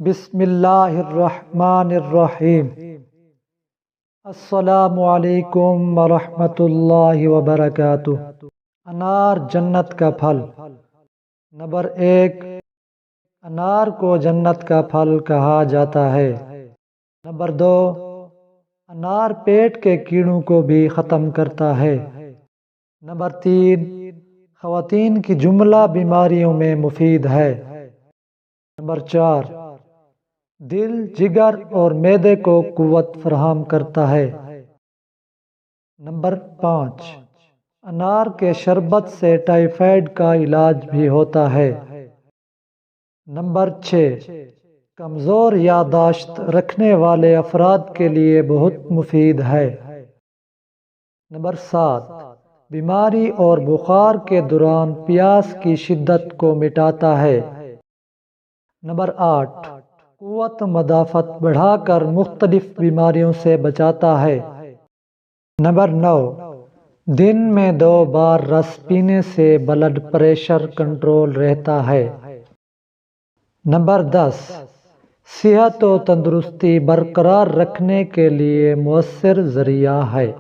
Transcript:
بسم اللہ الرحمن الرحیم۔ السلام علیکم ورحمۃ اللہ وبرکاتہ۔ انار جنت کا پھل۔ نمبر 1، انار کو جنت کا پھل کہا جاتا ہے۔ نمبر 2، انار پیٹ کے کیڑوں کو بھی ختم کرتا ہے۔ نمبر 3، خواتین کی جملہ بیماریوں میں مفید ہے۔ نمبر 4، دل، جگر اور معدے کو قوت فراہم کرتا ہے۔ نمبر 5، انار کے شربت سے ٹائیفائڈ کا علاج بھی ہوتا ہے۔ نمبر 6، کمزور یادداشت رکھنے والے افراد کے لیے بہت مفید ہے۔ نمبر 7، بیماری اور بخار کے دوران پیاس کی شدت کو مٹاتا ہے۔ نمبر 8، قوت مدافعت بڑھا کر مختلف بیماریوں سے بچاتا ہے۔ نمبر 9، دن میں 2 بار رس پینے سے بلڈ پریشر کنٹرول رہتا ہے۔ نمبر 10، صحت و تندرستی برقرار رکھنے کے لیے مؤثر ذریعہ ہے۔